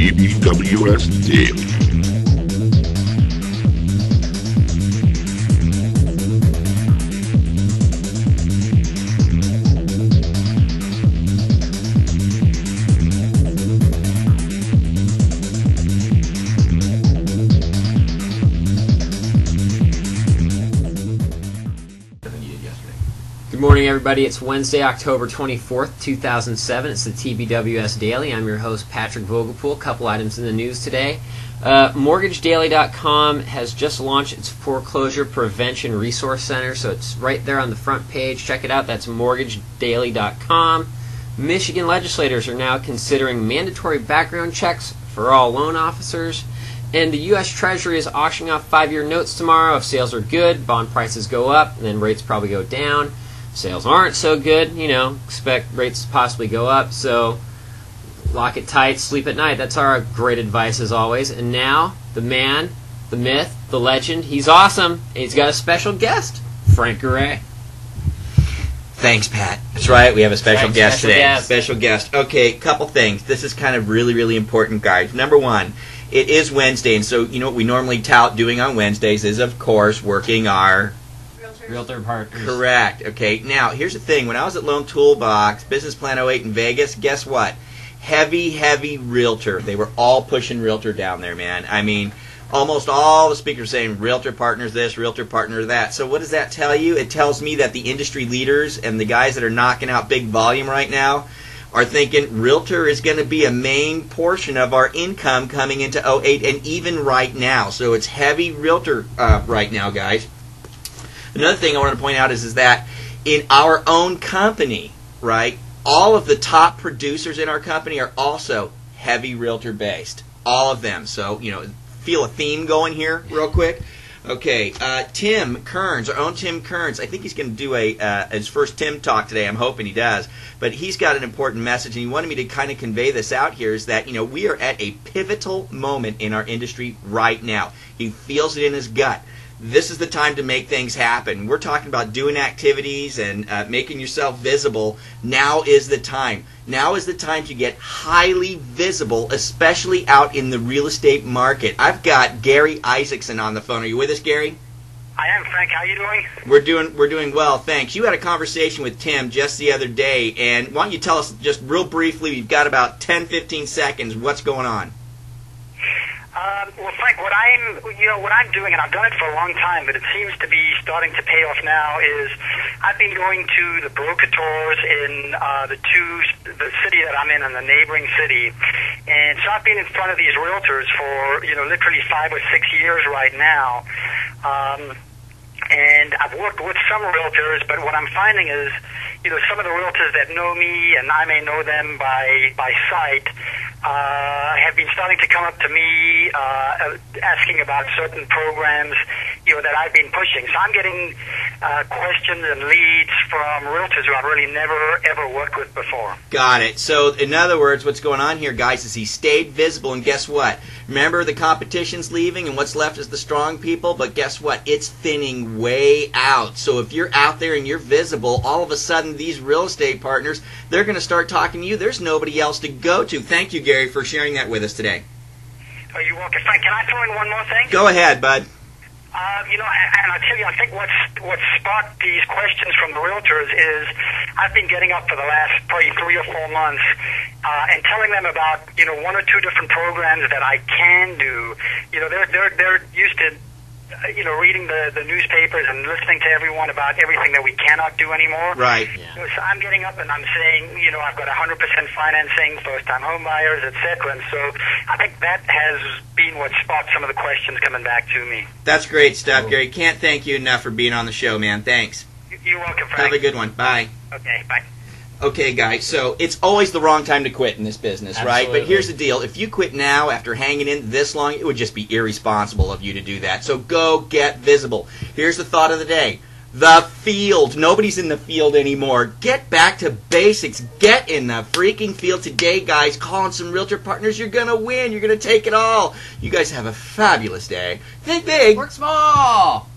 TBWS Daily. Good morning, everybody. It's Wednesday, October 24th, 2007. It's the TBWS Daily. I'm your host, Patrick Vogelpool. A couple items in the news today. MortgageDaily.com has just launched its Foreclosure Prevention Resource Center, so it's right there on the front page. Check it out. That's MortgageDaily.com. Michigan legislators are now considering mandatory background checks for all loan officers. And the U.S. Treasury is auctioning off 5-year notes tomorrow. If sales are good, bond prices go up, and then rates probably go down. Sales aren't so good, expect rates to possibly go up, so lock it tight, sleep at night. That's our great advice as always. And now, the man, the myth, the legend, he's awesome. He's got a special guest, Frank Garay. Thanks, Pat. That's right, we have a special guest today. Special guest. Okay, couple things. This is kind of really, really important, guys. Number one, it is Wednesday, and so what we normally tout doing on Wednesdays is, of course, working our Realtor partners. Correct. Okay, now, here's the thing. When I was at Loan Toolbox, Business Plan 08 in Vegas, guess what? Heavy realtor. They were all pushing realtor down there, man. I mean, almost all the speakers saying realtor partners this, realtor partner that. So what does that tell you? It tells me that the industry leaders and the guys that are knocking out big volume right now are thinking realtor is going to be a main portion of our income coming into 08 and even right now. So it's heavy realtor right now, guys. Another thing I want to point out is that in our own company, right, all of the top producers in our company are also heavy realtor based. All of them. So, feel a theme going here real quick. Okay, Tim Kearns, our own Tim Kearns, I think he's going to do his first Tim Talk today. I'm hoping he does. But he's got an important message, and he wanted me to kind of convey this out here, is that, we are at a pivotal moment in our industry right now. He feels it in his gut. This is the time to make things happen. We're talking about doing activities and making yourself visible. Now is the time. Now is the time to get highly visible, especially out in the real estate market. I've got Gary Isaacson on the phone. Are you with us, Gary? I am, Frank. How are you doing? We're doing well, thanks. You had a conversation with Tim just the other day, and why don't you tell us just real briefly, we've got about 10-15 seconds, what's going on? Well, Frank, what I'm doing, and I've done it for a long time, but it seems to be starting to pay off now, is I've been going to the broker tours in the city that I'm in and the neighboring city. And so I've been in front of these realtors for, literally 5 or 6 years right now. And I've worked with some realtors, but what I'm finding is, some of the realtors that know me, and I may know them by sight, have been starting to come up to me asking about certain programs that I've been pushing. So I'm getting questions and leads from realtors who I've really never ever worked with before. Got it. So in other words, what's going on here, guys, is he stayed visible, and guess what? Remember, the competition's leaving and what's left is the strong people, but guess what? It's thinning way out. So if you're out there and you're visible, all of a sudden these real estate partners, they're going to start talking to you. There's nobody else to go to. Thank you, Gary, for sharing that with us today. Oh, you're welcome. Frank, can I throw in one more thing? Go ahead, bud. And I tell you, I think what sparked these questions from the realtors is I've been getting up for the last probably 3 or 4 months and telling them about 1 or 2 different programs that I can do. They're used to reading the newspapers and listening to everyone about everything that we cannot do anymore. Right. Yeah. So I'm getting up and I'm saying, I've got 100% financing, first-time home buyers, etc. And so I think that has been what sparked some of the questions coming back to me. That's great stuff, Gary. Can't thank you enough for being on the show, man. Thanks. You're welcome, Frank. Have a good one. Bye. Okay, bye. Okay, guys, so it's always the wrong time to quit in this business, Absolutely. right? But here's the deal. If you quit now after hanging in this long, it would just be irresponsible of you to do that. So go get visible. Here's the thought of the day. The field. Nobody's in the field anymore. Get back to basics. Get in the freaking field today, guys. Call on some realtor partners. You're going to win. You're going to take it all. You guys have a fabulous day. Think big. Work small.